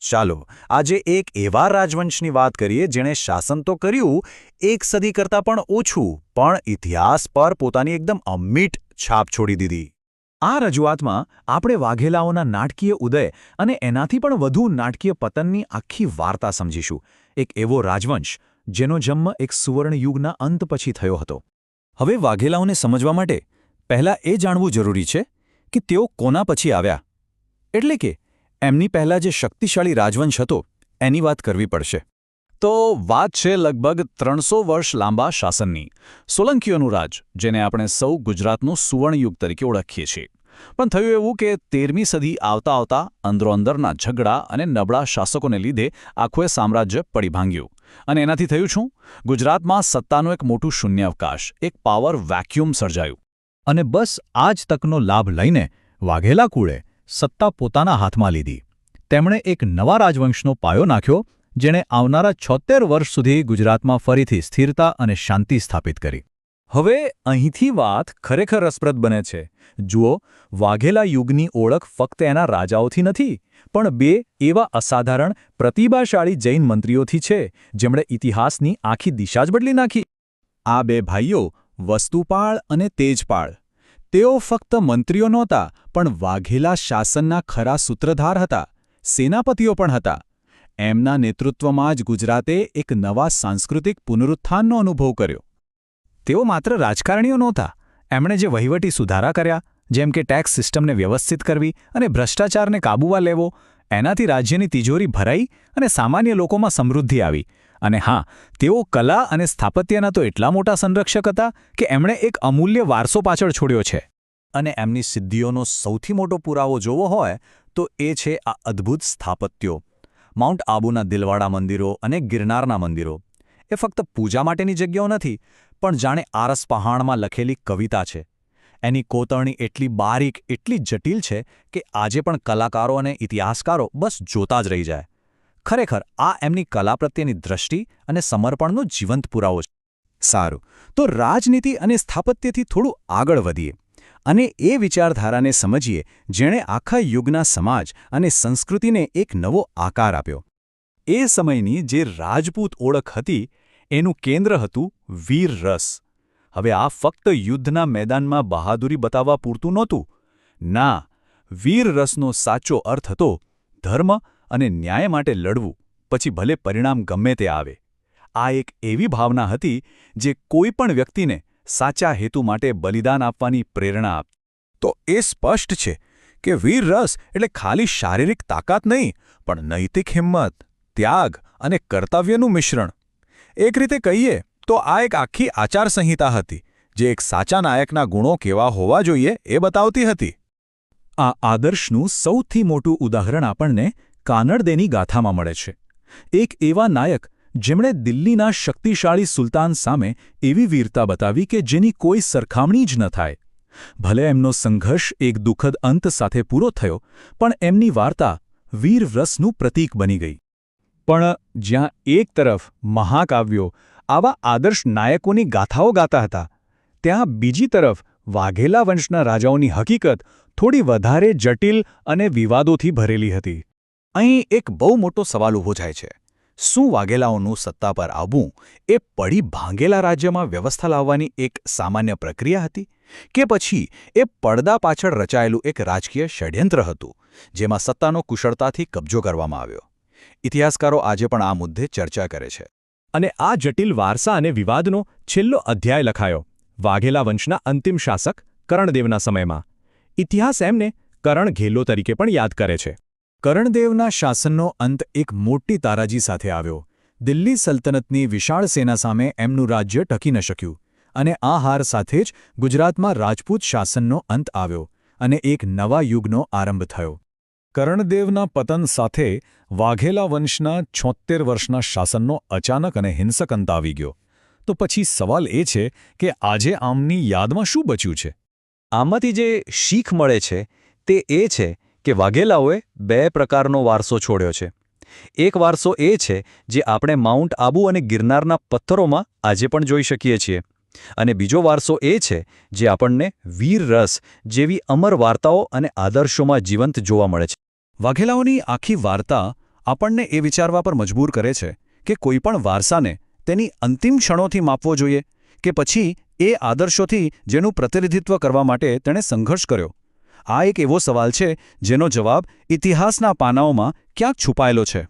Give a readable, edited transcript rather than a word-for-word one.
ચાલો આજે એક એવા રાજવંશની વાત કરીએ જેણે શાસન તો કર્યું, એક સદી કરતાં પણ ઓછું, પણ ઇતિહાસ પર પોતાની એકદમ અમ્મીટ છાપ છોડી દીધી. આ રજૂઆતમાં આપણે વાઘેલાઓના નાટકીય ઉદય અને એનાથી પણ વધુ નાટકીય પતનની આખી વાર્તા સમજીશું. એક એવો રાજવંશ જેનો જન્મ એક સુવર્ણયુગના અંત પછી થયો હતો. હવે વાઘેલાઓને સમજવા માટે પહેલાં એ જાણવું જરૂરી છે કે તેઓ કોના પછી આવ્યા, એટલે કે એમની પહેલાં જે શક્તિશાળી રાજવંશ હતો એની વાત કરવી પડશે. તો વાત છે લગભગ 300 વર્ષ લાંબા શાસનની, સોલંકીઓનું રાજ, જેને આપણે સૌ ગુજરાતનું સુવર્ણયુગ તરીકે ઓળખીએ છીએ. પણ થયું એવું કે 13મી સદી આવતા આવતા અંદરોઅંદરના ઝઘડા અને નબળા શાસકોને લીધે આખું એ સામ્રાજ્ય પડી ભાંગ્યું. અને એનાથી થયું શું? ગુજરાતમાં સત્તાનું એક મોટું શૂન્યાવકાશ, એક પાવર વેક્યુમ સર્જાયું. અને બસ આ જ તકનો લાભ લઈને વાઘેલા કુળે સત્તા પોતાના હાથમાં લીધી. તેમણે એક નવા રાજવંશનો પાયો નાખ્યો, જેણે આવનારા 76 વર્ષ સુધી ગુજરાતમાં ફરીથી સ્થિરતા અને શાંતિ સ્થાપિત કરી. હવે અહીંથી વાત ખરેખર રસપ્રદ બને છે. જુઓ, વાઘેલા યુગની ઓળખ ફક્ત એના રાજાઓથી નથી, પણ બે એવા અસાધારણ પ્રતિભાશાળી જૈન મંત્રીઓથી છે, જેમણે ઇતિહાસની આખી દિશા જ બદલી નાખી. આ બે ભાઈઓ વસ્તુપાળ અને તેજપાળ. તેઓ ફક્ત મંત્રીઓ નહોતા, પણ વાઘેલા શાસનના ખરા સૂત્રધાર હતા, સેનાપતિઓ પણ હતા. એમના નેતૃત્વમાં જ ગુજરાતે એક નવા સાંસ્કૃતિક પુનરુત્થાનનો અનુભવ કર્યો. તેઓ માત્ર રાજકારણીઓ નહોતા. એમણે જે વહીવટી સુધારા કર્યા, જેમ કે ટેક્સ સિસ્ટમને વ્યવસ્થિત કરવી અને ભ્રષ્ટાચારને કાબૂમાં લેવો, એનાથી રાજ્યની તિજોરી ભરાઈ અને સામાન્ય લોકોમાં સમૃદ્ધિ આવી. અને હા, તેઓ કલા અને સ્થાપત્યના તો એટલા મોટા સંરક્ષક હતા કે એમણે એક અમૂલ્ય વારસો પાછળ છોડ્યો છે. અને એમની સિદ્ધિઓનો સૌથી મોટો પુરાવો જોવો હોય તો એ છે આ અદ્ભુત સ્થાપત્યો. માઉન્ટ આબુના દિલવાડા મંદિરો અને ગિરનારના મંદિરો એ ફક્ત પૂજા માટેની જગ્યાઓ નથી, પણ જાણે આરસ પહાણમાં લખેલી કવિતા છે. એની કોતરણી એટલી બારીક, એટલી જટિલ છે કે આજે પણ કલાકારો અને ઇતિહાસકારો બસ જોતા જ રહી જાય. ખરેખર આ એમની કલા પ્રત્યેની દ્રષ્ટિ અને સમર્પણનો જીવંત પુરાવો છે. સારું, તો રાજનીતિ અને સ્થાપત્યથી થોડું આગળ વધીએ અને એ વિચારધારાને સમજીએ જેણે આખા યુગના સમાજ અને સંસ્કૃતિને એક નવો આકાર આપ્યો. એ સમયની જે રાજપૂત ઓળખ હતી એનું કેન્દ્ર હતું વીર રસ. હવે આ ફક્ત યુદ્ધના મેદાનમાં બહાદુરી બતાવવા પૂરતું નહોતું. ના, વીર રસનો સાચો અર્થ હતો ધર્મ અને ન્યાય માટે લડવું, પછી ભલે પરિણામ ગમે તે આવે. આ એક એવી ભાવના હતી જે કોઈ પણ વ્યક્તિને સાચા હેતુ માટે બલિદાન આપવાની પ્રેરણા આપતી. તો એ સ્પષ્ટ છે કે વીર રસ એટલે ખાલી શારીરિક તાકાત નહીં, પણ નૈતિક હિંમત, ત્યાગ અને કર્તવ્યનું મિશ્રણ. એક રીતે કહીએ તો આ એક આખી આચારસંહિતા હતી, જે એક સાચા નાયકના ગુણો કેવા હોવા જોઈએ એ બતાવતી હતી. આ આદર્શનું સૌથી મોટું ઉદાહરણ આપણને કાનડદેની ગાથામાં મળે છે. એક એવા નાયક જેમણે દિલ્હીના શક્તિશાળી સુલતાન સામે એવી વીરતા બતાવી કે જેની કોઈ સરખામણી જ ન થાય. ભલે એમનો સંઘર્ષ એક દુઃખદ અંત સાથે પૂરો થયો, પણ એમની વાર્તા વીર રસનું પ્રતીક બની ગઈ. પણ જ્યાં એક તરફ મહાકાવ્યો આવા આદર્શ નાયકોની ગાથાઓ ગાતા હતા, ત્યાં બીજી તરફ વાઘેલા વંશના રાજાઓની હકીકત થોડી વધારે જટિલ અને વિવાદોથી ભરેલી હતી. અહીં એક બહુ મોટો સવાલ ઊભો થાય છે. શું વાઘેલાઓનું સત્તા પર આવવું એ પડી ભાંગેલા રાજ્યમાં વ્યવસ્થા લાવવાની એક સામાન્ય પ્રક્રિયા હતી, કે પછી એ પડદા પાછળ રચાયેલું એક રાજકીય ષડયંત્ર હતું, જેમાં સત્તાનો કુશળતાથી કબજો કરવામાં આવ્યો? ઇતિહાસકારો આજે પણ આ મુદ્દે ચર્ચા કરે છે. અને આ જટિલ વારસા અને વિવાદનો છેલ્લો અધ્યાય લખાયો વાઘેલા વંશના અંતિમ શાસક કરણદેવના સમયમાં. ઇતિહાસ એમને કરણ ઘેલો તરીકે પણ યાદ કરે છે. કરણદેવના શાસનનો અંત એક મોટી તારાજી સાથે આવ્યો. દિલ્હી સલ્તનતની વિશાળ સેના સામે એમનું રાજ્ય ટકી ન શક્યું, અને આ હાર સાથે જ ગુજરાતમાં રાજપૂત શાસનનો અંત આવ્યો અને એક નવા યુગનો આરંભ થયો. કરણદેવના પતન સાથે વાઘેલા વંશના 76 વર્ષના શાસનનો અચાનક અને હિંસક અંત આવી ગયો. તો પછી સવાલ એ છે કે આજે આમની યાદમાં શું બચ્યું છે? આમાંથી જે શીખ મળે છે તે એ છે કે વાઘેલાઓએ બે પ્રકારનો વારસો છોડ્યો છે. એક વારસો એ છે જે આપણે માઉન્ટ આબુ અને ગિરનારના પથ્થરોમાં આજે પણ જોઈ શકીએ છીએ, અને બીજો વારસો એ છે જે આપણને વીર રસ જેવી અમર વાર્તાઓ અને આદર્શોમાં જીવંત જોવા મળે છે. વાઘેલાઓની આખી વાર્તા આપણને એ વિચારવા પર મજબૂર કરે છે કે કોઈપણ વારસાને તેની અંતિમ ક્ષણોથી માપવો જોઈએ કે પછી એ આદર્શોથી જેનું પ્રતિનિધિત્વ કરવા માટે તેણે સંઘર્ષ કર્યો. આ એક એવો સવાલ છે જેનો જવાબ ઇતિહાસના પાનાઓમાં ક્યાંક છુપાયેલો છે.